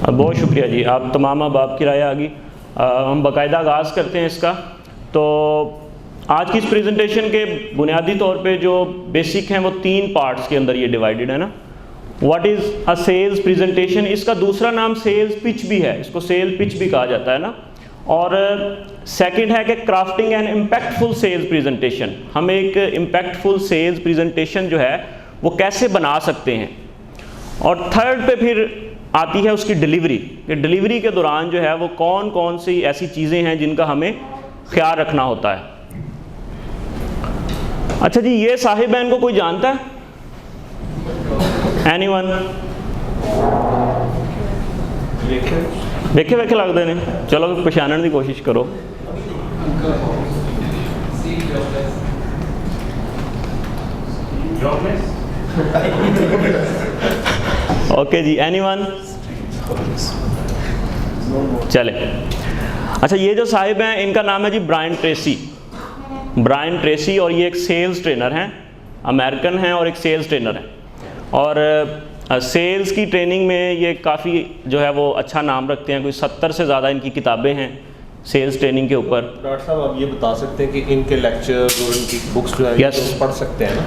बहुत शुक्रिया जी, आप तमाम अब की राय आ गई। हम बाकायदा आगाज़ करते हैं इसका। तो आज की इस प्रेजेंटेशन के बुनियादी तौर पे जो बेसिक हैं वो 3 पार्ट्स के अंदर ये डिवाइडेड है ना। What is a sales presentation, इसका दूसरा नाम सेल्स पिच भी है, इसको सेल पिच भी कहा जाता है ना। और सेकंड है कि crafting an impactful sales presentation, हम एक इम्पैक्टफुल सेल्स प्रेजेंटेशन जो है वो कैसे बना सकते हैं। और थर्ड पे फिर आती है उसकी डिलीवरी, कि डिलीवरी के दौरान जो है वो कौन कौन सी ऐसी चीज़ें हैं जिनका हमें ख्याल रखना होता है। अच्छा जी, ये साहिब-इन को कोई जानता है? एनीवन? वेखे वेखे लगते हैं, चलो पछाणन की कोशिश करो। ओके जी, एनीवन? चले। अच्छा, ये जो साहिब हैं इनका नाम है जी ब्रायन ट्रेसी। ब्रायन ट्रेसी, और ये एक सेल्स ट्रेनर हैं, अमेरिकन हैं और एक सेल्स ट्रेनर हैं। और सेल्स की ट्रेनिंग में ये काफ़ी जो है वो अच्छा नाम रखते हैं। कोई 70 से ज़्यादा इनकी किताबें हैं सेल्स ट्रेनिंग के ऊपर। डॉक्टर साहब, आप ये बता सकते हैं कि इनके लेक्चर और इनकी बुक्स जो है Yes. तो पढ़ सकते हैं ना?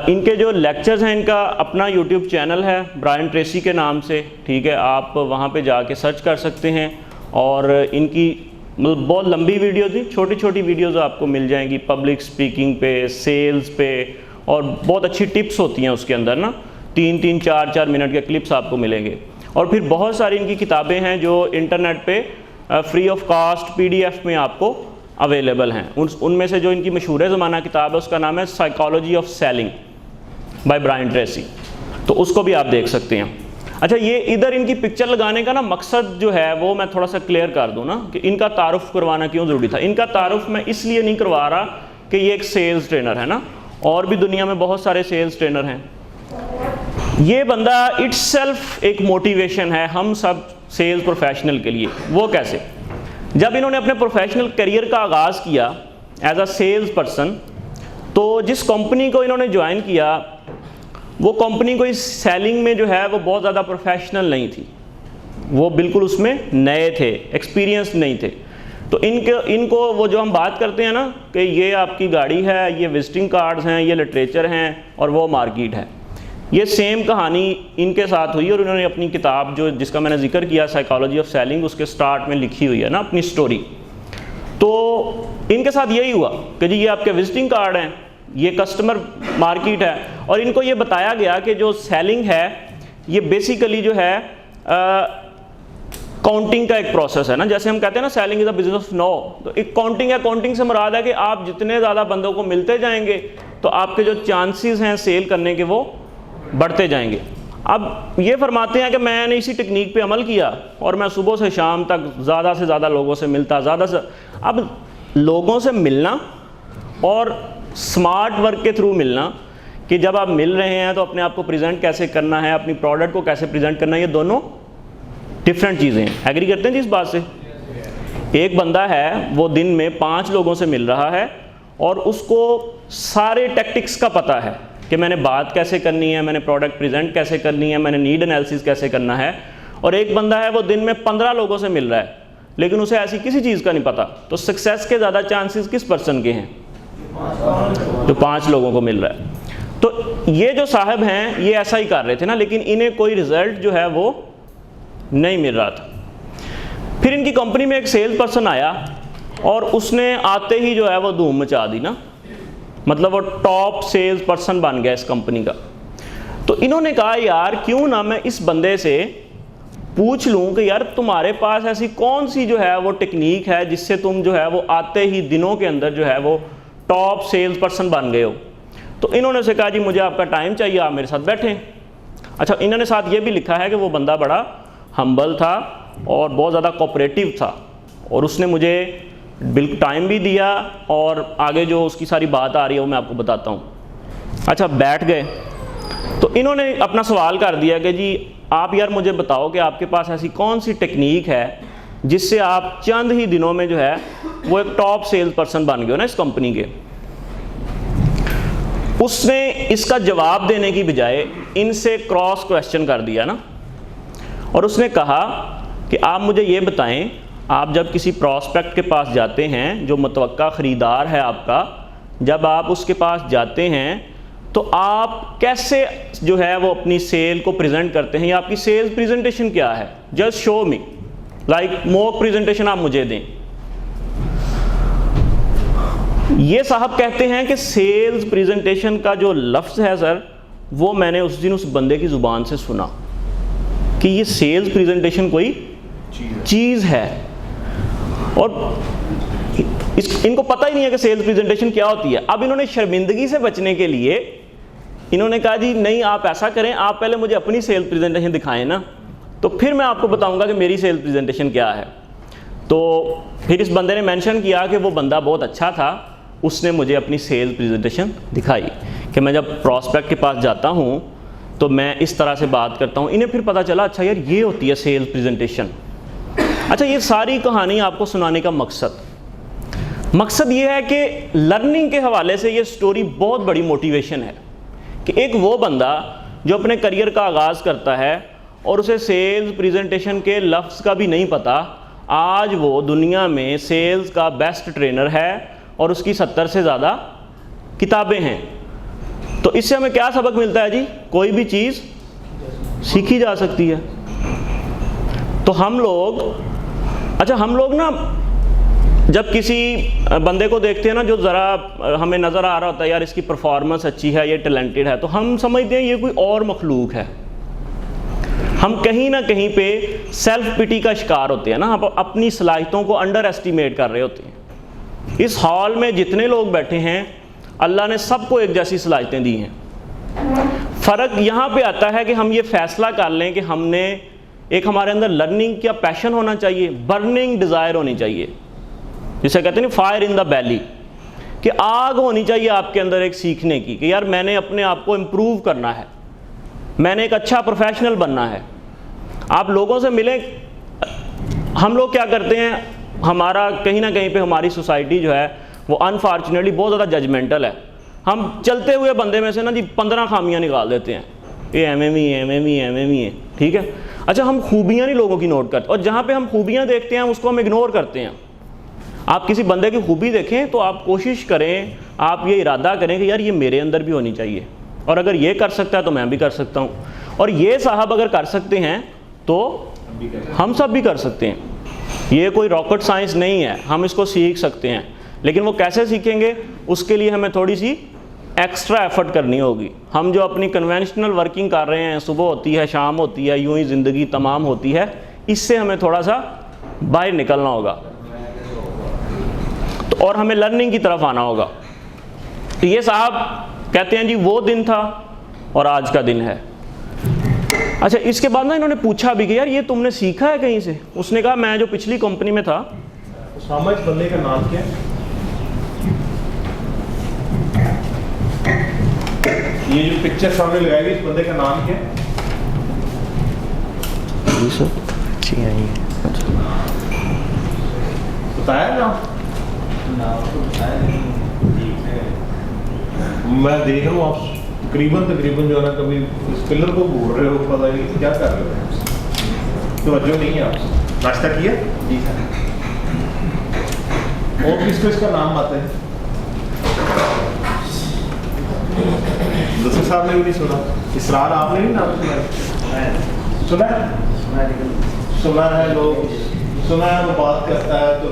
इनके जो लेक्चर्स हैं, इनका अपना यूट्यूब चैनल है ब्रायन ट्रेसी के नाम से, ठीक है, आप वहाँ पे जाके सर्च कर सकते हैं। और इनकी मतलब बहुत लंबी वीडियोज़ नहीं, छोटी छोटी वीडियोज़ आपको मिल जाएंगी पब्लिक स्पीकिंग पे, सेल्स पे, और बहुत अच्छी टिप्स होती हैं उसके अंदर ना। 3-3, 4-4 मिनट के क्लिप्स आपको मिलेंगे। और फिर बहुत सारी इनकी किताबें हैं जो इंटरनेट पे फ्री ऑफ कास्ट PDF में आपको अवेलेबल हैं। उनमें से जो इनकी मशहूर ज़माना किताब है उसका नाम है psychology of selling by Brian Tracy, तो उसको भी आप देख सकते हैं। अच्छा, ये इधर इनकी पिक्चर लगाने का ना मकसद जो है वो मैं थोड़ा सा क्लियर कर दूं ना, कि इनका तारुफ करवाना क्यों ज़रूरी था। इनका तारुफ मैं इसलिए नहीं करवा रहा कि ये एक सेल्स ट्रेनर है ना, और भी दुनिया में बहुत सारे सेल्स ट्रेनर हैं। ये बंदा इट्सेल्फ एक मोटिवेशन है हम सब सेल्स प्रोफेशनल के लिए। वो कैसे? जब इन्होंने अपने प्रोफेशनल करियर का आगाज़ किया एज अ सेल्स पर्सन, तो जिस कंपनी को इन्होंने ज्वाइन किया वो कंपनी कोई सेलिंग में जो है वो बहुत ज़्यादा प्रोफेशनल नहीं थी, वो बिल्कुल उसमें नए थे, एक्सपीरियंस नहीं थे। तो इनको वो जो हम बात करते हैं ना कि ये आपकी गाड़ी है, ये विजिटिंग कार्ड्स हैं, ये लिटरेचर हैं और वो मार्केट है, ये सेम कहानी इनके साथ हुई। और इन्होंने अपनी किताब जो जिसका मैंने जिक्र किया साइकोलॉजी ऑफ सेलिंग, उसके स्टार्ट में लिखी हुई है ना अपनी स्टोरी। तो इनके साथ यही हुआ कि जी ये आपके विजिटिंग कार्ड हैं, ये कस्टमर मार्केट है, और इनको ये बताया गया कि जो सेलिंग है ये बेसिकली जो है काउंटिंग का एक प्रोसेस है ना। जैसे हम कहते हैं ना selling is a business of no, तो एक काउंटिंग है। काउंटिंग से मुराद है कि आप जितने ज़्यादा बंदों को मिलते जाएंगे तो आपके जो चांसेस हैं सेल करने के वो बढ़ते जाएंगे। अब ये फरमाते हैं कि मैंने इसी टेक्निक पे अमल किया और मैं सुबह से शाम तक ज़्यादा से ज़्यादा लोगों से मिलता, ज़्यादा से। अब लोगों से मिलना और स्मार्ट वर्क के थ्रू मिलना, कि जब आप मिल रहे हैं तो अपने आप को प्रेजेंट कैसे करना है, अपनी प्रोडक्ट को कैसे प्रेजेंट करना है, ये दोनों डिफरेंट चीज़ें हैं। एग्री करते हैं जी इस बात से? एक बंदा है वो दिन में 5 लोगों से मिल रहा है और उसको सारे टैक्टिक्स का पता है कि मैंने बात कैसे करनी है, मैंने प्रोडक्ट प्रेजेंट कैसे करनी है, मैंने नीड एनालिसिस कैसे करना है। और एक बंदा है वो दिन में 15 लोगों से मिल रहा है लेकिन उसे ऐसी किसी चीज़ का नहीं पता। तो सक्सेस के ज़्यादा चांसेस किस पर्सन के हैं? जो 5 लोगों को मिल रहा है। तो ये जो साहब हैं ये ऐसा ही कर रहे थे ना, लेकिन इन्हें कोई रिजल्ट जो है वो नहीं मिल रहा था। फिर इनकी कंपनी में एक सेल्स पर्सन आया और उसने आते ही जो है वो धूम मचा दी ना, मतलब वो टॉप सेल्स पर्सन बन गया इस कंपनी का। तो इन्होंने कहा यार क्यों ना मैं इस बंदे से पूछ लूं कि यार तुम्हारे पास ऐसी कौन सी जो है वो टेक्निक है जिससे तुम जो है वो आते ही दिनों के अंदर जो है वो टॉप सेल्स पर्सन बन गए हो। तो इन्होंने से कहा जी मुझे आपका टाइम चाहिए, आप मेरे साथ बैठें। अच्छा, इन्होंने साथ ये भी लिखा है कि वो बंदा बड़ा हम्बल था और बहुत ज़्यादा कोऑपरेटिव था और उसने मुझे बिल्कुल टाइम भी दिया और आगे जो उसकी सारी बात आ रही है वो मैं आपको बताता हूँ। अच्छा, बैठ गए तो इन्होंने अपना सवाल कर दिया कि जी आप यार मुझे बताओ कि आपके पास ऐसी कौन सी टेक्निक है जिससे आप चंद ही दिनों में जो है वो एक टॉप सेल्स पर्सन बन गए हो ना इस कंपनी के। उसने इसका जवाब देने की बजाय इनसे क्रॉस क्वेश्चन कर दिया ना, और उसने कहा कि आप मुझे ये बताएं, आप जब किसी प्रॉस्पेक्ट के पास जाते हैं, जो मुतवक्का ख़रीदार है आपका, जब आप उसके पास जाते हैं तो आप कैसे जो है वो अपनी सेल को प्रेजेंट करते हैं, या आपकी सेल्स प्रेजेंटेशन क्या है? जस्ट शो मी, लाइक मॉक प्रेजेंटेशन आप मुझे दें। ये साहब कहते हैं कि सेल्स प्रेजेंटेशन का जो लफ्ज़ है सर, वो मैंने उस दिन उस बंदे की ज़ुबान से सुना कि ये सेल्स प्रेजेंटेशन कोई चीज़ है, और इनको पता ही नहीं है कि सेल्स प्रेजेंटेशन क्या होती है। अब इन्होंने शर्मिंदगी से बचने के लिए इन्होंने कहा जी नहीं, आप ऐसा करें, आप पहले मुझे अपनी सेल्स प्रेजेंटेशन दिखाएं ना, तो फिर मैं आपको बताऊंगा कि मेरी सेल्स प्रेजेंटेशन क्या है। तो फिर इस बंदे ने मेंशन किया कि वो बंदा बहुत अच्छा था, उसने मुझे अपनी सेल्स प्रेजेंटेशन दिखाई कि मैं जब प्रॉस्पेक्ट के पास जाता हूँ तो मैं इस तरह से बात करता हूँ। इन्हें फिर पता चला अच्छा यार ये होती है सेल्स प्रेजेंटेशन। अच्छा, ये सारी कहानी आपको सुनाने का मकसद ये है कि लर्निंग के हवाले से ये स्टोरी बहुत बड़ी मोटिवेशन है कि एक वो बंदा जो अपने करियर का आगाज़ करता है और उसे सेल्स प्रेजेंटेशन के लफ्ज़ का भी नहीं पता, आज वो दुनिया में सेल्स का बेस्ट ट्रेनर है और उसकी 70 से ज़्यादा किताबें हैं। तो इससे हमें क्या सबक मिलता है जी? कोई भी चीज़ सीखी जा सकती है। तो हम लोग ना जब किसी बंदे को देखते हैं ना जो ज़रा हमें नज़र आ रहा होता है यार इसकी परफॉर्मेंस अच्छी है, ये टैलेंटेड है, तो हम समझते हैं ये कोई और मखलूक है। हम कहीं ना कहीं पे सेल्फ पिटी का शिकार होते हैं ना, हम अपनी सलाहियतों को अंडर एस्टिमेट कर रहे होते हैं। इस हॉल में जितने लोग बैठे हैं, अल्लाह ने सबको एक जैसी सलाहियतें दी हैं। फ़र्क यहाँ पे आता है कि हम ये फ़ैसला कर लें कि हमने एक हमारे अंदर लर्निंग का पैशन होना चाहिए, बर्निंग डिज़ायर होनी चाहिए, जिसे कहते हैं ना फायर इन द बैली, कि आग होनी चाहिए आपके अंदर एक सीखने की कि यार मैंने अपने आप को इम्प्रूव करना है, मैंने एक अच्छा प्रोफेशनल बनना है। आप लोगों से मिलें, हम लोग क्या करते हैं, हमारा कहीं ना कहीं पे हमारी सोसाइटी जो है वो अनफॉर्चुनेटली बहुत ज़्यादा जजमेंटल है। हम चलते हुए बंदे में से ना जी 15 खामियां निकाल देते हैं, ये एम है, ठीक है। अच्छा, हम खूबियाँ नहीं लोगों की नोट करते, और जहाँ पे हम खूबियाँ देखते हैं उसको हम इग्नोर करते हैं। आप किसी बंदे की खूबी देखें तो आप कोशिश करें, आप ये इरादा करें कि यार ये मेरे अंदर भी होनी चाहिए, और अगर ये कर सकता है तो मैं भी कर सकता हूँ, और ये साहब अगर कर सकते हैं तो हम सब भी कर सकते हैं। ये कोई रॉकेट साइंस नहीं है, हम इसको सीख सकते हैं। लेकिन वो कैसे सीखेंगे, उसके लिए हमें थोड़ी सी एक्स्ट्रा एफर्ट करनी होगी। हम जो अपनी कन्वेंशनल वर्किंग कर रहे हैं, सुबह होती है, शाम होती है, यूं ही ज़िंदगी तमाम होती है, इससे हमें थोड़ा सा बाहर निकलना होगा तो, और हमें लर्निंग की तरफ आना होगा। तो ये साहब कहते हैं जी वो दिन था और आज का दिन है। अच्छा, इसके बाद ना इन्होंने पूछा भी कि यार ये तुमने सीखा है कहीं से? उसने कहा मैं जो पिछली कंपनी में था। उसामा, इस बंदे का नाम क्या है? ये जो पिक्चर सामने लगाई गई, इस बंदे का नाम क्या है? जी सर, अच्छी आई है। बताया ना? मैं देख रहा हूँ आप तकरीबन जो है ना, कभी इस पिलर को घूर रहे हो, पता नहीं क्या कर रहे हो, तो वजह नहीं है। आप नाश्ता किया? जी सर। और किसको इसका नाम आता है? दस्तर साहब ने भी नहीं सुना, इसरार आपने भी नाम सुना है, लोग सुना है, वो बात करता है तो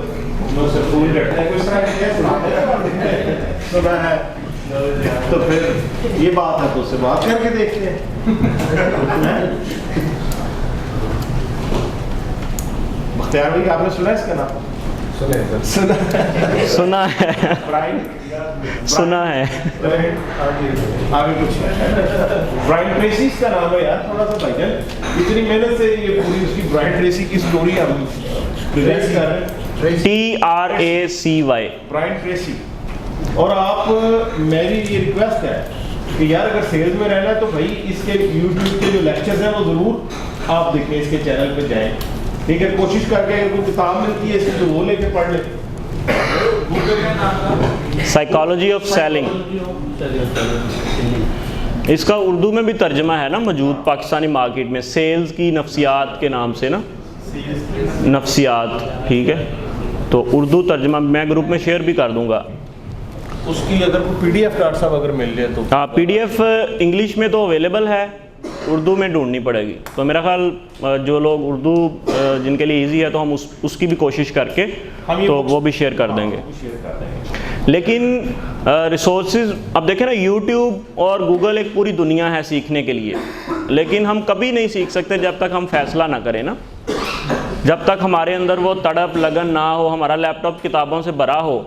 लोग से फूल रखते हैं, कोई सुना है तो फिर ये बात है तो उससे बात करके देखते हैं। बख्तियार भाई, आपने सुना इसका नाम? सुना है। आगे कुछ ब्रायन ट्रेसी का नाम है यार, थोड़ा सा भाईजान, इतनी मेहनत से ये पूरी उसकी ब्रायन ट्रेसी की स्टोरी हम प्रेजेंट कर रहे हैं। TRACY, Brian Tracy. और आप, मेरी ये रिक्वेस्ट है कि यार अगर सेल्स में रहना है तो भाई इसके यूट्यूब के जो लेक्चर्स हैं वो ज़रूर आप देखें, इसके चैनल पे जाएं, ठीक है। कोशिश करके अगर कोई किताब मिलती है इसकी तो वो लेके पढ़ लें। Psychology of selling. इसका उर्दू में भी तर्जमा है ना मौजूद पाकिस्तानी मार्केट में, सेल्स की नफ्सियात के नाम से ना, नफ्सियात, ठीक है। तो उर्दू तर्जमा मैं ग्रुप में शेयर भी कर दूंगा। उसकी अगर कोई पीडीएफ डॉक्टर साहब अगर मिल जाए तो? हाँ, पीडीएफ इंग्लिश में तो अवेलेबल है, उर्दू में ढूंढनी पड़ेगी। तो मेरा ख्याल जो लोग उर्दू जिनके लिए इजी है तो हम उसकी भी कोशिश करके तो वो भी शेयर कर देंगे। लेकिन रिसोर्सेज अब देखें ना, यूट्यूब और गूगल एक पूरी दुनिया है सीखने के लिए, लेकिन हम कभी नहीं सीख सकते जब तक हम फैसला ना करें ना, जब तक हमारे अंदर वो तड़प लगन ना हो। हमारा लैपटॉप किताबों से भरा हो,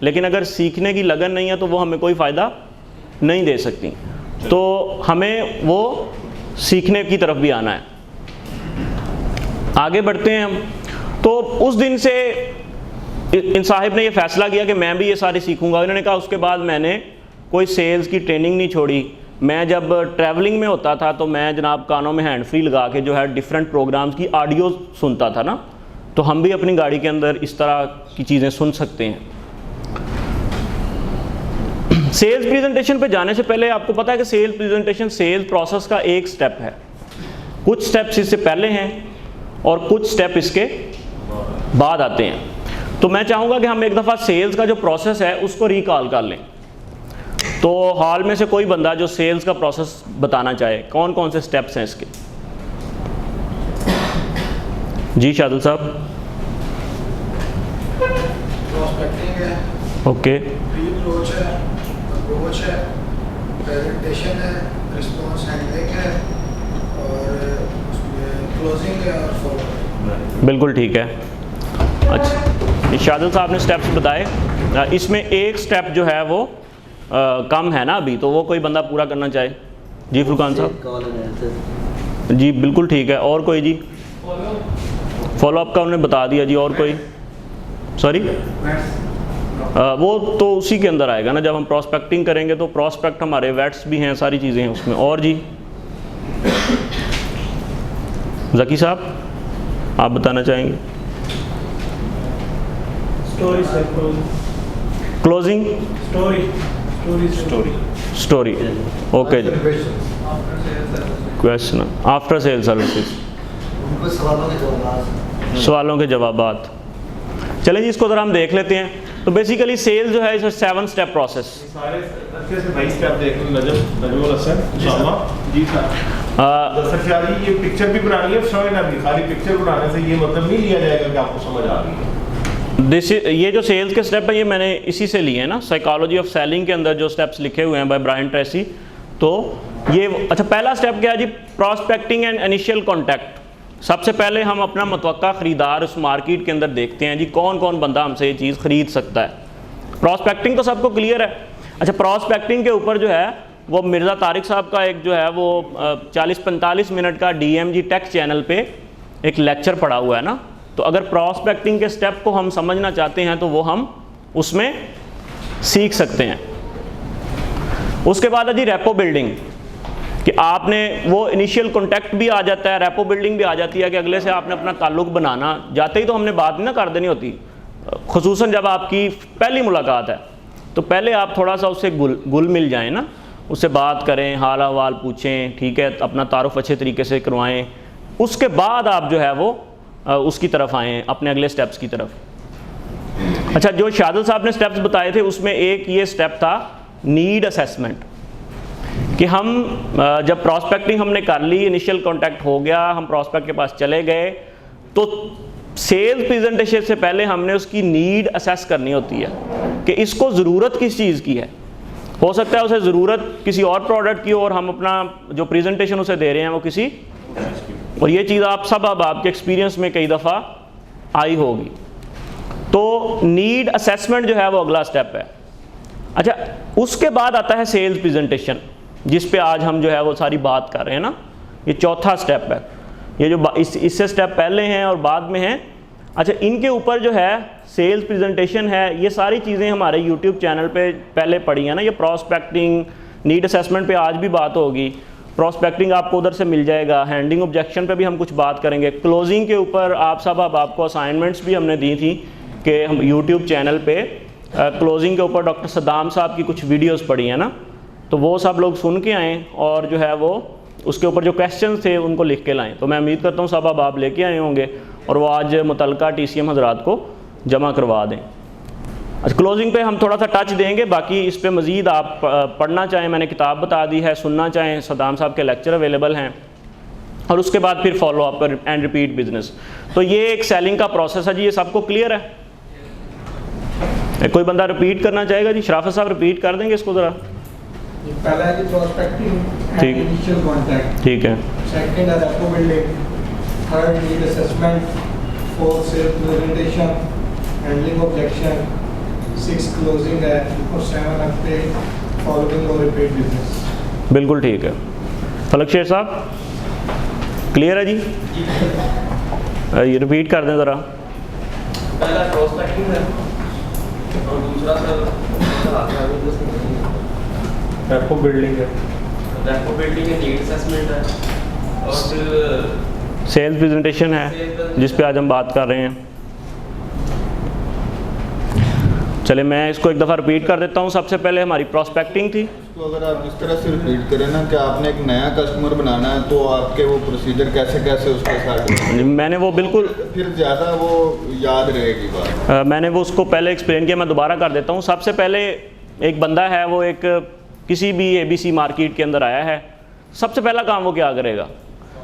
लेकिन अगर सीखने की लगन नहीं है तो वो हमें कोई फ़ायदा नहीं दे सकती। तो हमें वो सीखने की तरफ भी आना है। आगे बढ़ते हैं हम। तो उस दिन से इन साहिब ने ये फ़ैसला किया कि मैं भी ये सारी सीखूंगा। इन्होंने कहा उसके बाद मैंने कोई सेल्स की ट्रेनिंग नहीं छोड़ी। मैं जब ट्रैवलिंग में होता था तो मैं जनाब कानों में हैंड फ्री लगा के जो है डिफरेंट प्रोग्राम्स की ऑडियो सुनता था ना, तो हम भी अपनी गाड़ी के अंदर इस तरह की चीज़ें सुन सकते हैं। सेल्स प्रेजेंटेशन पे जाने से पहले आपको पता है कि सेल्स प्रेजेंटेशन सेल्स प्रोसेस का एक स्टेप है। कुछ स्टेप्स इससे पहले हैं और कुछ स्टेप इसके बाद आते हैं। तो मैं चाहूँगा कि हम एक दफ़ा सेल्स का जो प्रोसेस है उसको रिकॉल कर लें। तो हॉल में से कोई बंदा जो सेल्स का प्रोसेस बताना चाहे, कौन कौन से स्टेप्स हैं इसके? जी शादल साहब। ओके, अप्रोच है, प्रेजेंटेशन है, रिस्पॉन्स हैंडलिंग है और क्लोजिंग है और फॉलो। बिल्कुल ठीक है। अच्छा, इशादत साहब ने स्टेप्स बताए, इसमें एक स्टेप जो है वो कम है ना अभी, तो वो कोई बंदा पूरा करना चाहे। जी फुरकान साहब। जी बिल्कुल ठीक है। और कोई? जी फॉलो अप का उन्होंने बता दिया जी। और कोई? सॉरी, वो तो उसी के अंदर आएगा ना, जब हम प्रॉस्पेक्टिंग करेंगे तो प्रॉस्पेक्ट हमारे वेट्स भी हैं, सारी चीज़ें हैं उसमें। और जी जकी साहब आप बताना चाहेंगे? क्लोजिंग, स्टोरी, ओके जी। क्वेश्चन आफ्टर सेल सर्विसेज, सवालों के जवाबात। चलें जी, इसको ज़रा हम देख लेते हैं। तो बेसिकली सेल जो है इस 7 स्टेप प्रोसेस। सारे अच्छे से 22 स्टेप देख लो। नजमुल हसन जी सर, ये पिक्चर भी बनानी है, समझ ना भी खाली पिक्चर बनाने से ये मतलब नहीं लिया जाएगा कि आपको समझ आ रही है। ये जो सेल्स के स्टेप है ये मैंने इसी से लिए हैं ना, साइकोलॉजी ऑफ सेलिंग के अंदर जो स्टेप्स लिखे हुए हैं बाय ब्रायन ट्रेसी। तो ये अच्छा, पहला स्टेप क्या है जी? Prospecting and initial contact. सबसे पहले हम अपना मुतवक्का ख़रीदार उस मार्केट के अंदर देखते हैं जी, कौन कौन बंदा हमसे ये चीज़ ख़रीद सकता है। प्रॉस्पेक्टिंग तो सबको क्लियर है। अच्छा, प्रॉस्पेक्टिंग के ऊपर जो है वो मिर्ज़ा तारिक साहब का एक जो है वो 40-45 मिनट का DMG टेक चैनल पे एक लेक्चर पड़ा हुआ है ना। तो अगर प्रॉस्पेक्टिंग के स्टेप को हम समझना चाहते हैं तो वो हम उसमें सीख सकते हैं। उसके बाद है जी रेपो बिल्डिंग, कि आपने वो इनिशियल कॉन्टैक्ट भी आ जाता है, रेपो बिल्डिंग भी आ जाती है कि अगले से आपने अपना ताल्लुक़ बनाना। जाते ही तो हमने बात नहीं ना कर देनी होती, खुसूसन जब आपकी पहली मुलाकात है तो पहले आप थोड़ा सा उससे गुल मिल जाएं ना, उससे बात करें, हाल अहवाल पूछें, ठीक है, अपना तारुफ अच्छे तरीके से करवाएं। उसके बाद आप जो है वो उसकी तरफ आएँ, अपने अगले स्टेप्स की तरफ। अच्छा, जो शादल साहब ने स्टेप्स बताए थे उसमें एक ये स्टेप था नीड असेसमेंट, कि हम जब प्रॉस्पेक्टिंग हमने कर ली, इनिशियल कांटेक्ट हो गया, हम प्रॉस्पेक्ट के पास चले गए, तो सेल्स प्रेजेंटेशन से पहले हमने उसकी नीड असेस करनी होती है कि इसको ज़रूरत किस चीज़ की है। हो सकता है उसे ज़रूरत किसी और प्रोडक्ट की हो और हम अपना जो प्रेजेंटेशन उसे दे रहे हैं वो किसी, और ये चीज़ आप सब अब आपके एक्सपीरियंस में कई दफ़ा आई होगी। तो नीड असेसमेंट जो है वो अगला स्टेप है। अच्छा, उसके बाद आता है सेल्स प्रेजेंटेशन, जिस पे आज हम जो है वो सारी बात कर रहे हैं ना। ये चौथा स्टेप है। ये जो इससे स्टेप पहले हैं और बाद में हैं। अच्छा, इनके ऊपर जो है सेल्स प्रेजेंटेशन है, ये सारी चीज़ें हमारे यूट्यूब चैनल पे पहले पड़ी हैं ना। ये प्रॉस्पेक्टिंग, नीड असेसमेंट पे आज भी बात होगी, प्रॉस्पेक्टिंग आपको उधर से मिल जाएगा, हैंडलिंग ऑब्जेक्शन पे भी हम कुछ बात करेंगे, क्लोजिंग के ऊपर आप सब अब आपको असाइनमेंट्स भी हमने दी थी कि हम यूट्यूब चैनल पे क्लोजिंग के ऊपर डॉक्टर सद्दाम साहब की कुछ वीडियोस पड़ी हैं ना, तो वो सब लोग सुन के आएँ और जो है वो उसके ऊपर जो क्वेश्चन थे उनको लिख के लाएँ। तो मैं उम्मीद करता हूँ सब अब आप लेके आए होंगे और वो आज मुतलका TCM हजरात को जमा करवा दें। अच्छा, क्लोजिंग पे हम थोड़ा सा टच देंगे, बाकी इस पे मज़ीद आप पढ़ना चाहें मैंने किताब बता दी है, सुनना चाहें सद्दाम साहब के लेक्चर अवेलेबल हैं, और उसके बाद फिर follow up and repeat business. तो ये एक सेलिंग का प्रोसेस है जी, ये सबको क्लियर है? कोई बंदा रिपीट करना चाहेगा जी? शराफत साहब रिपीट कर देंगे इसको ज़रा। पहला है जी प्रोस्पेक्टिंग ठीक। एंड इनिशियल कांटेक्ट, ठीक है। सेकंड है rapport building, third need assessment, fourth sales presentation, handling objection, 6 closing है, और 7 आपके फॉलोइंग और रिपीट बिजनेस। बिल्कुल ठीक है। फलक शेर साहब क्लियर है जी? ये रिपीट कर दें ज़रा। पहला प्रोस्पेक्टिंग है और दूसरा रेपो बिल्डिंग है, नीड असेसमेंट है, और फिर सेल्स प्रेजेंटेशन है जिस पे आज हम बात कर रहे हैं। चले मैं इसको एक दफ़ा रिपीट कर देता हूँ। सबसे पहले हमारी प्रोस्पेक्टिंग थी। तो अगर आप इस तरह से रिपीट करें ना कि आपने एक नया कस्टमर बनाना है तो आपके वो प्रोसीजर कैसे कैसे उसके साथ मैंने वो बिल्कुल फिर ज़्यादा वो याद रहेगी बात। मैंने वो उसको पहले एक्सप्लेन किया, मैं दोबारा कर देता हूँ। सबसे पहले एक बंदा है, वो एक किसी भी ABC मार्केट के अंदर आया है। सबसे पहला काम वो क्या करेगा?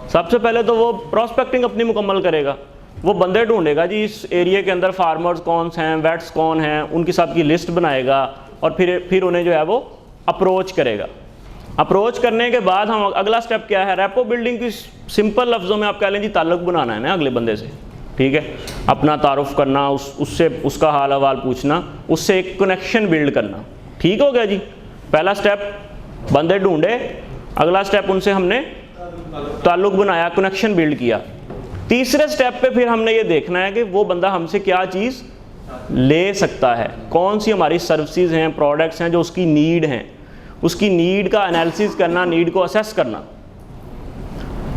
सबसे पहले तो वो प्रोस्पेक्टिंग अपनी मुकम्मल करेगा। वो बंदे ढूंढेगा जी इस एरिया के अंदर फार्मर्स कौन हैं, वेट्स कौन हैं, उनकी सबकी लिस्ट बनाएगा और फिर उन्हें जो है वो अप्रोच करेगा। अप्रोच करने के बाद हम अगला स्टेप क्या है? रेपो बिल्डिंग की सिंपल लफ्ज़ों में आप कह लें जी ताल्लुक बनाना है ना अगले बंदे से, ठीक है? अपना तारुफ करना, उससे उसका हाल अहवाल पूछना, उससे एक कनेक्शन बिल्ड करना। ठीक हो गया जी? पहला स्टेप बंदे ढूंढे, अगला स्टेप उनसे हमने ताल्लुक बनाया, कनेक्शन बिल्ड किया। तीसरे स्टेप पे फिर हमने ये देखना है कि वो बंदा हमसे क्या चीज़ ले सकता है, कौन सी हमारी सर्विसेज हैं, प्रोडक्ट्स हैं जो उसकी नीड हैं, उसकी नीड का एनालिसिस करना, नीड को असेस करना।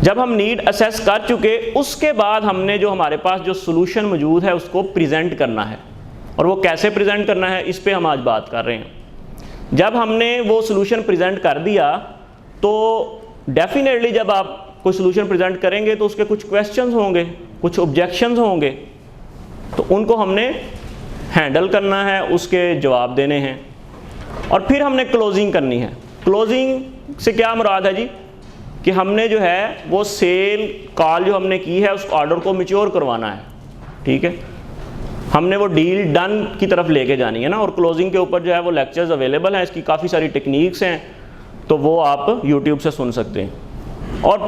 जब हम नीड असेस कर चुके, उसके बाद हमने जो हमारे पास जो सोल्यूशन मौजूद है उसको प्रेजेंट करना है। और वो कैसे प्रेजेंट करना है इस पे हम आज बात कर रहे हैं। जब हमने वो सोल्यूशन प्रेजेंट कर दिया तो डेफिनेटली जब आप कोई सोल्यूशन प्रेजेंट करेंगे तो उसके कुछ क्वेश्चंस होंगे, कुछ ऑब्जेक्शंस होंगे, तो उनको हमने हैंडल करना है, उसके जवाब देने हैं और फिर हमने क्लोजिंग करनी है। क्लोजिंग से क्या मुराद है जी? कि हमने जो है वो सेल कॉल जो हमने की है उस ऑर्डर को मैच्योर करवाना है, ठीक है? हमने वो डील डन की तरफ लेके जानी है ना। और क्लोजिंग के ऊपर जो है वो लेक्चर्स अवेलेबल हैं, इसकी काफ़ी सारी टेक्निक्स हैं, तो वो आप YouTube से सुन सकते हैं। और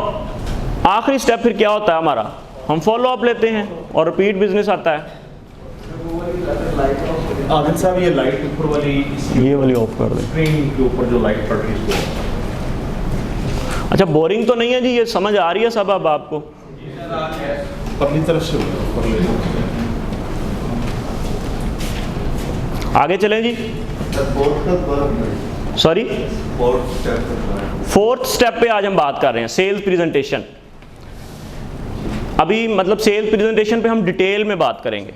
आखिरी स्टेप फिर क्या होता है हमारा? हम फॉलो अप लेते हैं और रिपीट बिजनेस आता है। आदिल साहब ये लाइट ऊपर वाली ये वाली ऑफ कर दें। स्क्रीन के ऊपर जो लाइट पड़ रही है इसको। अच्छा, बोरिंग तो नहीं है जी? ये समझ आ रही है सब अब आपको? परली तरफ से ऊपर ले लो। आगे चलें जी। सॉरी, फोर्थ स्टेप पे आज हम बात कर रहे हैं, सेल्स प्रेजेंटेशन। अभी मतलब सेल्स प्रेजेंटेशन पे हम डिटेल में बात करेंगे।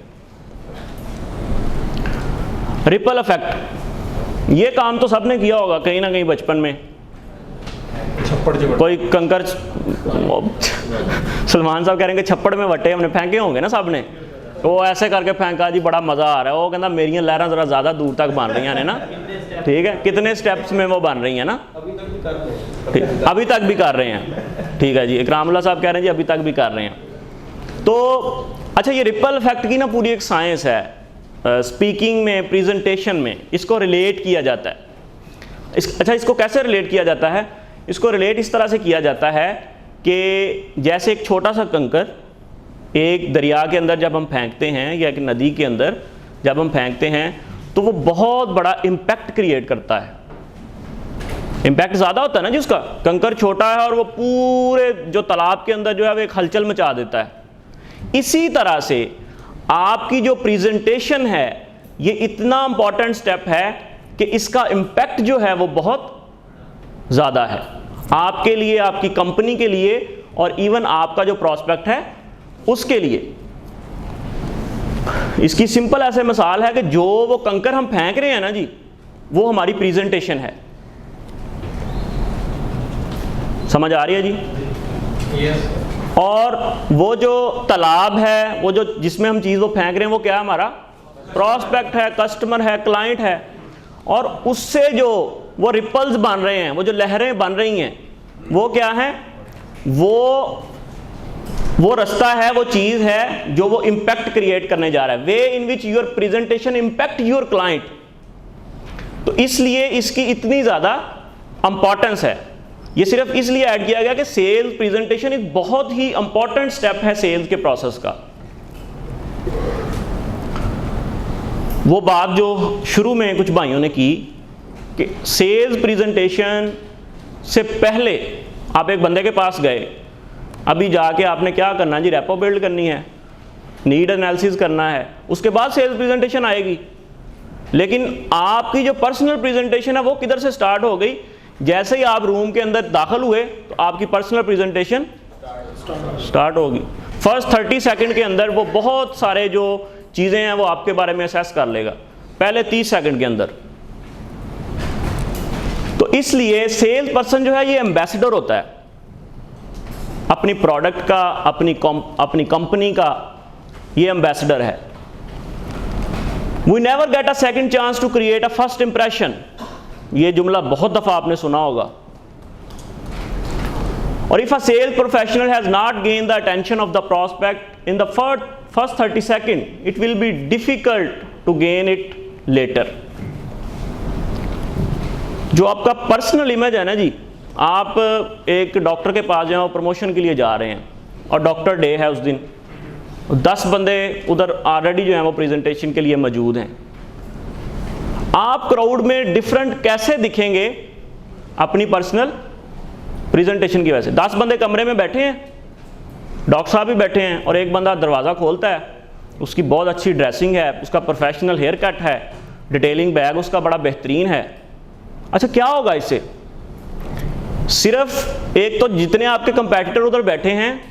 रिपल इफेक्ट, ये काम तो सबने किया होगा कहीं ना कहीं बचपन में। छप्पड़ जो कोई कंकर सलमान साहब कह रहे हैं कि छप्पड़ में वट्टे हमने फेंके होंगे ना सब ने। वो ऐसे करके फेंका जी, बड़ा मज़ा आ रहा है। वो कहता मेरियां लहरां ज़रा ज़्यादा दूर तक बन रही हैं ना, ठीक है? कितने स्टेप्स में वो बन रही हैं ना? अभी तक भी कर रहे हैं, ठीक है जी। इकरामुल्लाह साहब कह रहे हैं जी अभी तक भी कर रहे हैं। तो अच्छा, ये रिपल इफेक्ट की ना पूरी एक साइंस है। स्पीकिंग में, प्रेजेंटेशन में इसको रिलेट किया जाता है। अच्छा, इसको कैसे रिलेट किया जाता है? इसको रिलेट इस तरह से किया जाता है कि जैसे एक छोटा सा कंकर एक दरिया के अंदर जब हम फेंकते हैं या एक नदी के अंदर जब हम फेंकते हैं तो वो बहुत बड़ा इम्पैक्ट क्रिएट करता है। इम्पैक्ट ज़्यादा होता है ना जी उसका। कंकर छोटा है और वो पूरे जो तालाब के अंदर जो है वो एक हलचल मचा देता है। इसी तरह से आपकी जो प्रेजेंटेशन है ये इतना इंपॉर्टेंट स्टेप है कि इसका इम्पैक्ट जो है वो बहुत ज़्यादा है आपके लिए, आपकी कंपनी के लिए और इवन आपका जो प्रॉस्पेक्ट है उसके लिए। इसकी सिंपल ऐसे मिसाल है कि जो वो कंकर हम फेंक रहे हैं ना जी, वो हमारी प्रेजेंटेशन है। समझ आ रही है जी? Yes. और वो जो तालाब है, वो जो जिसमें हम चीज़ वो फेंक रहे हैं, वो क्या है? हमारा प्रॉस्पेक्ट है, कस्टमर है, क्लाइंट है। और उससे जो वो रिपल्स बन रहे हैं, वो जो लहरें बन रही हैं, वो क्या है? वो रास्ता है, वो चीज़ है जो वो इम्पैक्ट क्रिएट करने जा रहा है। Way in which your presentation impact your client. तो इसलिए इसकी इतनी ज़्यादा इंपॉर्टेंस है। ये सिर्फ इसलिए ऐड किया गया कि सेल्स प्रेजेंटेशन एक बहुत ही इंपॉर्टेंट स्टेप है सेल्स के प्रोसेस का। वो बात जो शुरू में कुछ भाइयों ने की कि सेल्स प्रेजेंटेशन से पहले आप एक बंदे के पास गए, अभी जाके आपने क्या करना है जी? रेपो बिल्ड करनी है, नीड एनालिसिस करना है, उसके बाद सेल्स प्रेजेंटेशन आएगी। लेकिन आपकी जो पर्सनल प्रेजेंटेशन है वो किधर से स्टार्ट हो गई? जैसे ही आप रूम के अंदर दाखिल हुए तो आपकी पर्सनल प्रेजेंटेशन स्टार्ट होगी। फर्स्ट 30 सेकंड के अंदर वो बहुत सारे जो चीज़ें हैं वो आपके बारे में असेस कर लेगा, पहले 30 सेकंड के अंदर। तो इसलिए सेल्स पर्सन जो है ये एम्बेसडर होता है अपनी प्रोडक्ट का, अपनी कंपनी का, ये एम्बेसडर है। We never get a second chance to create a first impression. ये जुमला बहुत दफा आपने सुना होगा। और if a sales professional has not gain the attention of the prospect in the first 30 second, it will be difficult to gain it later. जो आपका पर्सनल इमेज है ना जी, आप एक डॉक्टर के पास जाओ, प्रमोशन के लिए जा रहे हैं और डॉक्टर डे है उस दिन, 10 बंदे उधर ऑलरेडी जो है वो प्रेजेंटेशन के लिए मौजूद हैं। आप क्राउड में डिफरेंट कैसे दिखेंगे अपनी पर्सनल प्रेजेंटेशन की वजह से? 10 बंदे कमरे में बैठे हैं, डॉक्टर साहब भी बैठे हैं, और एक बंदा दरवाज़ा खोलता है, उसकी बहुत अच्छी ड्रेसिंग है, उसका प्रोफेशनल हेयर कट है, डिटेलिंग बैग उसका बड़ा बेहतरीन है। अच्छा, क्या होगा इससे? सिर्फ एक तो जितने आपके कंपेटिटर उधर बैठे हैं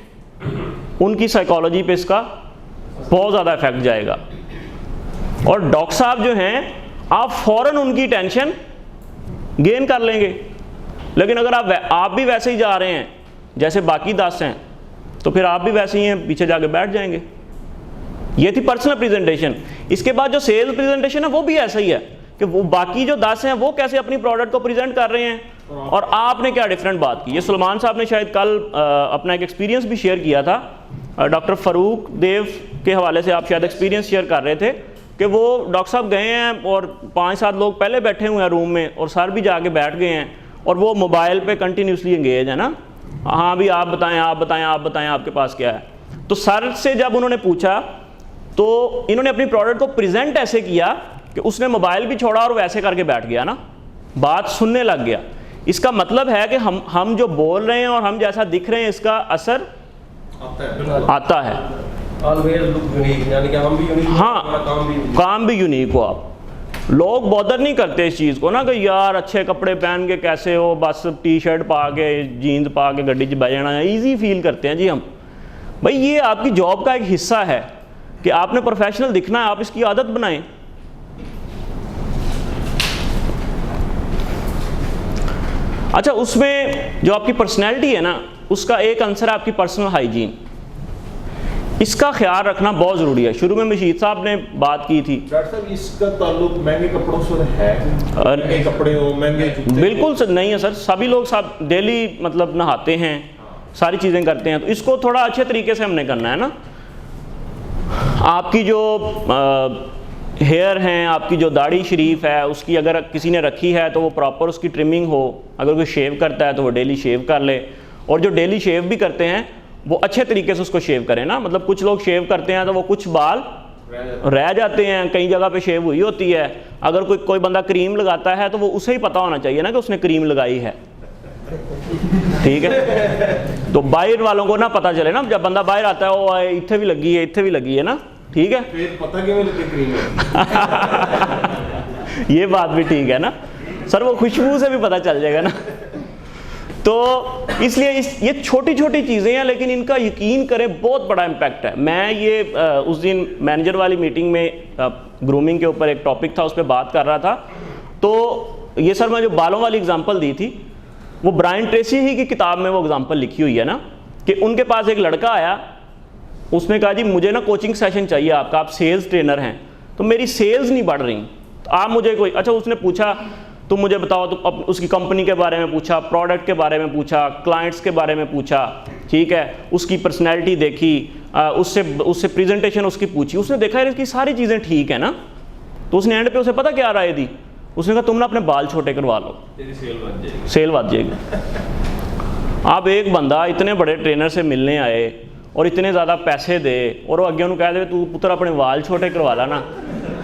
उनकी साइकोलॉजी पे इसका बहुत ज़्यादा इफेक्ट जाएगा। और डॉक्टर साहब जो हैं, आप फौरन उनकी टेंशन गेन कर लेंगे। लेकिन अगर आप भी वैसे ही जा रहे हैं जैसे बाकी 10 हैं, तो फिर आप भी वैसे ही हैं, पीछे जाके बैठ जाएंगे। ये थी पर्सनल प्रेजेंटेशन। इसके बाद जो सेल्स प्रेजेंटेशन है वो भी ऐसा ही है कि वो बाकी जो 10 हैं वो कैसे अपनी प्रोडक्ट को प्रेजेंट कर रहे हैं और आपने क्या डिफरेंट बात की। ये सुलेमान साहब ने शायद कल अपना एक एक्सपीरियंस भी शेयर किया था, डॉक्टर फरूक देव के हवाले से आप शायद एक्सपीरियंस शेयर कर रहे थे कि वो डॉक्टर साहब गए हैं और 5-7 लोग पहले बैठे हुए हैं रूम में और सर भी जाके बैठ गए हैं और वो मोबाइल पे कंटिन्यूसली एंगेज है ना, हाँ भी आप बताएं, आप बताएं, आप बताएं, आपके पास क्या है। तो सर से जब उन्होंने पूछा तो इन्होंने अपनी प्रोडक्ट को प्रेजेंट ऐसे किया कि उसने मोबाइल भी छोड़ा और वैसे करके बैठ गया ना, बात सुनने लग गया। इसका मतलब है कि हम जो बोल रहे हैं और हम जैसा दिख रहे हैं इसका असर आता है। ऑलवेज लुक यूनिक, यानी कि हम भी यूनिक, हाँ, काम भी यूनिक हो आप। लोग बॉदर नहीं करते इस चीज़ को ना कि यार अच्छे कपड़े पहन के कैसे हो, बस टी शर्ट पा के जीन्स पा के गड्डी च बह जाना है, ईजी फील करते हैं जी हम। भाई ये आपकी जॉब का एक हिस्सा है कि आपने प्रोफेशनल दिखना है, आप इसकी आदत बनाएं। अच्छा, उसमें जो आपकी पर्सनैलिटी है ना, उसका एक आंसर है आपकी पर्सनल हाइजीन। इसका ख्याल रखना बहुत ज़रूरी है। शुरू में मशीद साहब ने बात की थी। डॉक्टर साहब, इसका ताल्लुक महंगे कपड़ों से है? महंगे कपड़े हो, महंगे जूते? बिल्कुल नहीं है सर, सभी लोग सब डेली मतलब नहाते हैं, सारी चीज़ें करते हैं, तो इसको थोड़ा अच्छे तरीके से हमने करना है ना। आपकी जो हेयर हैं, आपकी जो दाढ़ी शरीफ है, उसकी अगर किसी ने रखी है तो वो प्रॉपर उसकी ट्रिमिंग हो। अगर कोई शेव करता है तो वो डेली शेव कर ले, और जो डेली शेव भी करते हैं वो अच्छे तरीके से उसको शेव करें ना। मतलब कुछ लोग शेव करते हैं तो वो कुछ बाल रह जाते हैं, कई जगह पे शेव हुई होती है। अगर कोई बंदा क्रीम लगाता है तो वो उसे ही पता होना चाहिए ना कि उसने क्रीम लगाई है, ठीक है। तो बाहर वालों को ना पता चले ना, जब बंदा बाहर आता है वो इत्थे भी लगी है, इत्थे भी लगी है ना, ठीक है। फिर पता क्यों लगे क्रीम है? ये बात भी ठीक है ना सर, वो खुशबू से भी पता चल जाएगा ना। तो इसलिए ये छोटी छोटी चीज़ें हैं, लेकिन इनका यकीन करें बहुत बड़ा इम्पैक्ट है। मैं ये उस दिन मैनेजर वाली मीटिंग में ग्रूमिंग के ऊपर एक टॉपिक था, उस पर बात कर रहा था। तो ये सर मैं जो बालों वाली एग्जांपल दी थी, वो ब्रायन ट्रेसी ही की किताब में वो एग्जांपल लिखी हुई है ना, कि उनके पास एक लड़का आया, उसने कहा जी मुझे ना कोचिंग सेशन चाहिए आपका, आप सेल्स ट्रेनर हैं, तो मेरी सेल्स नहीं बढ़ रही, तो आप मुझे कोई, अच्छा उसने पूछा तुम मुझे बताओ, तो उसकी कंपनी के बारे में पूछा, प्रोडक्ट के बारे में पूछा, क्लाइंट्स के बारे में पूछा, ठीक है, उसकी पर्सनैलिटी देखी, उससे प्रेजेंटेशन उसकी पूछी, उसने देखा यार इसकी सारी चीज़ें ठीक है ना, तो उसने एंड पे उसे पता क्या राय दी, उसने कहा तुम ना अपने बाल छोटे करवा लो, तेरी सेल बच जाएगी। आप एक बंदा इतने बड़े ट्रेनर से मिलने आए और इतने ज़्यादा पैसे दे और वो अगे उन्होंने कह दे तू पुत्र अपने बाल छोटे करवा ला ना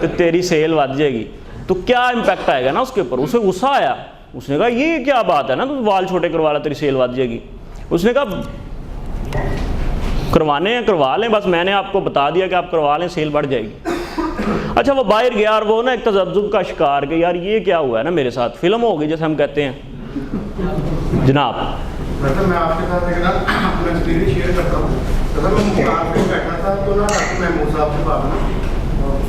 तो तेरी सेल बच जाएगी, तो क्या इम्पैक्ट आएगा ना उसके ऊपर। उसे गुस्सा आया, उसने कहा ये क्या बात है ना, तू बाल छोटे करवा ला तेरी सेल बच जाएगी। उसने कहा करवाने हैं करवा लें, बस मैंने आपको बता दिया कि आप करवा लें, सेल बढ़ जाएगी। अच्छा वो बाहर गया और वो ना एक तजब्जुब का शिकार कि यार ये क्या हुआ है ना मेरे साथ, फिल्म हो गई जैसे हम कहते हैं जनाब। मतलब मैं आपके साथ एक ना अपना एक्सपीरियंस शेयर करता हूँ। मतलब मैं मुकाम पे बैठा था तो ना महमूद साहब के पास ना,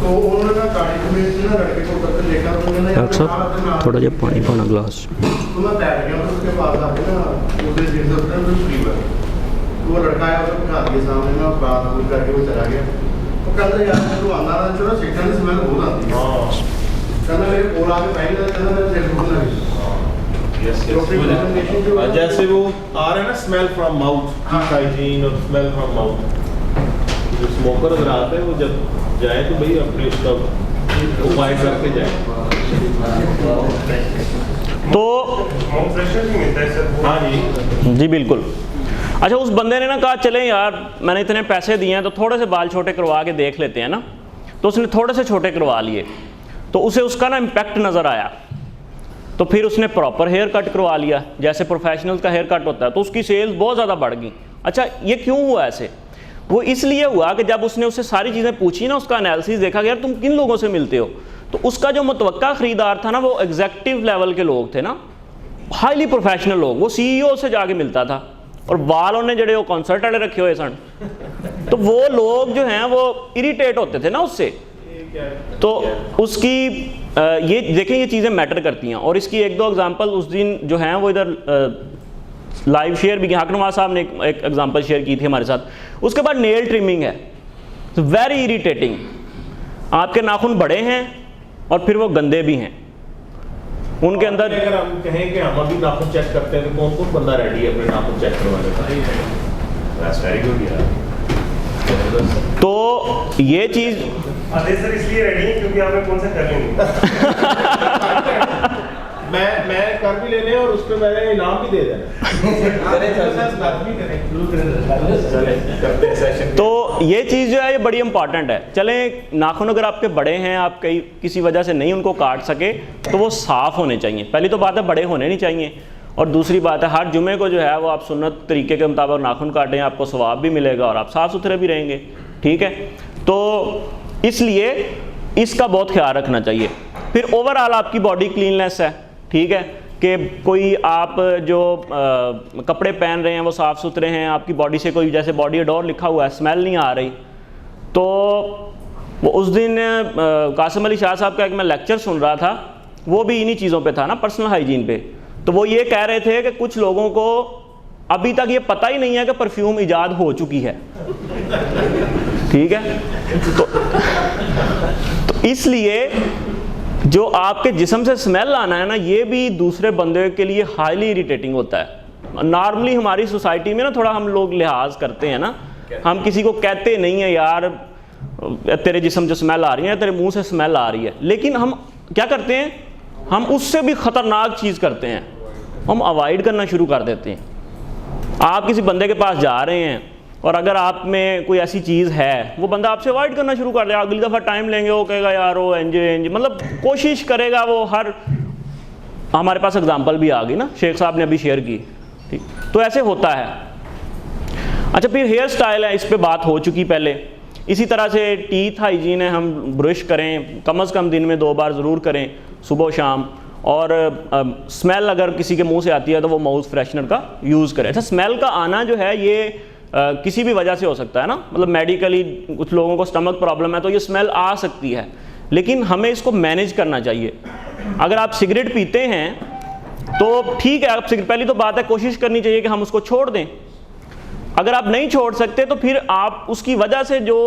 तो उन्होंने ना गाड़ी में से ना लड़के को उतर के देखा, तो उन्होंने थोड़ा जब पानी पाना ग्लास, तो मैं बैठ गया, तो उसके पास आके ना उसे दिन से उतर तो फ्री हुआ, तो वो लड़का आया, उसको बिठा दिया सामने में, बात करके वो चला गया। तो कहते यार तू आना रहा, चलो शिक्षण की स्मेल बहुत आती है, कहना मेरे कोल आके पहले कहना मेरे दिल बहुत लगी। जैसे वो आ रहे हैं ना स्मेल फ्रॉम माउथ, हाइजीन और स्मेल फ्रॉम माउथ, जो स्मोकर अगर आते हैं वो जब जाए तो भाई अपने उसका उपाय करके जाए। तो हाँ जी बिल्कुल। अच्छा उस बंदे ने ना कहा चलें यार मैंने इतने पैसे दिए हैं तो थोड़े से बाल छोटे करवा के देख लेते हैं ना, तो उसने थोड़े से छोटे करवा लिए, तो उसे उसका ना इम्पैक्ट नज़र आया, तो फिर उसने प्रॉपर हेयर कट करवा लिया जैसे प्रोफेशनल का हेयर कट होता है, तो उसकी सेल्स बहुत ज़्यादा बढ़ गई। अच्छा ये क्यों हुआ ऐसे? वो इसलिए हुआ कि जब उसने उससे सारी चीज़ें पूछी ना, उसका एनालिसिस देखा कि यार तुम किन लोगों से मिलते हो, तो उसका जो मुतवक्का ख़रीदार था ना वो एग्जेक्टिव लेवल के लोग थे ना, हाईली प्रोफेशनल लोग, वो CEO से जाके मिलता था, और बालों ने जड़े वो कॉन्सर्ट वाले रखे हुए सन, तो वो लोग जो हैं वो इरिटेट होते थे ना उससे। तो उसकी ये देखें ये चीज़ें मैटर करती हैं। और इसकी एक दो एग्जांपल उस दिन जो हैं वो इधर लाइव शेयर भी, हाकिम नवाज साहब ने एक एग्जांपल शेयर की थी हमारे साथ। उसके बाद नेल ट्रिमिंग है, वेरी इरिटेटिंग, आपके नाखून बड़े हैं और फिर वो गंदे भी हैं, उनके अंदर। अगर हम कहें कि हम अभी नाखून चेक करते हैं तो कौन कौन बंदा रेडी है अपने नाखून चेक करवाने का? दैट्स वेरी गुड यार। तो ये चीज़ सर इसलिए रेडी है क्योंकि आपने कौन सा कर लेंगे। मैं कर भी लेने और उस पर मैंने इनाम भी दे देना। तो ये चीज़ जो है ये बड़ी इंपॉर्टेंट है। चलें नाखून अगर आपके बड़े हैं, आप कहीं किसी वजह से नहीं उनको काट सके, तो वो साफ़ होने चाहिए। पहली तो बात है बड़े होने नहीं चाहिए, और दूसरी बात है हर जुमे को जो है वो आप सुन्नत तरीके के मुताबिक नाखून काटें, आपको सवाब भी मिलेगा और आप साफ़ सुथरे भी रहेंगे, ठीक है। तो इसलिए इसका बहुत ख्याल रखना चाहिए। फिर ओवरऑल आपकी बॉडी क्लीननेस है, ठीक है, कि कोई आप जो कपड़े पहन रहे हैं वो साफ़ सुथरे हैं, आपकी बॉडी से कोई जैसे बॉडी अडोर लिखा हुआ है स्मेल नहीं आ रही। तो वो उस दिन कासिम अली शाह साहब का एक मैं लेक्चर सुन रहा था, वो भी इन्हीं चीज़ों पे था ना, पर्सनल हाइजीन पे। तो वो ये कह रहे थे कि कुछ लोगों को अभी तक ये पता ही नहीं है कि परफ्यूम ईजाद हो चुकी है, ठीक है। तो इसलिए जो आपके जिस्म से स्मेल आना है ना, ये भी दूसरे बंदे के लिए हाईली इरिटेटिंग होता है। नॉर्मली हमारी सोसाइटी में ना थोड़ा हम लोग लिहाज करते हैं ना, हम किसी को कहते नहीं है यार तेरे जिस्म से स्मेल आ रही है, तेरे मुंह से स्मेल आ रही है, लेकिन हम क्या करते हैं, हम उससे भी ख़तरनाक चीज़ करते हैं, हम अवॉइड करना शुरू कर देते हैं। आप किसी बंदे के पास जा रहे हैं और अगर आप में कोई ऐसी चीज़ है, वो बंदा आपसे अवॉइड करना शुरू कर देगा, अगली दफ़ा टाइम लेंगे वो कहेगा यार वो एंजे मतलब कोशिश करेगा वो हर, हमारे पास एग्जांपल भी आ गई ना, शेख साहब ने अभी शेयर की, ठीक। तो ऐसे होता है। अच्छा फिर हेयर स्टाइल है, इस पर बात हो चुकी पहले। इसी तरह से टीथ हाइजीन है, हम ब्रश करें कम से कम दिन में 2 बार ज़रूर करें, सुबह शाम। और स्मेल अगर किसी के मुंह से आती है तो वो माउथ फ्रेशनर का यूज़ करें। अच्छा स्मेल का आना जो है ये किसी भी वजह से हो सकता है ना, मतलब मेडिकली कुछ लोगों को स्टमक प्रॉब्लम है तो ये स्मेल आ सकती है, लेकिन हमें इसको मैनेज करना चाहिए। अगर आप सिगरेट पीते हैं तो ठीक है, आपसे पहली तो बात है कोशिश करनी चाहिए कि हम उसको छोड़ दें। अगर आप नहीं छोड़ सकते तो फिर आप उसकी वजह से जो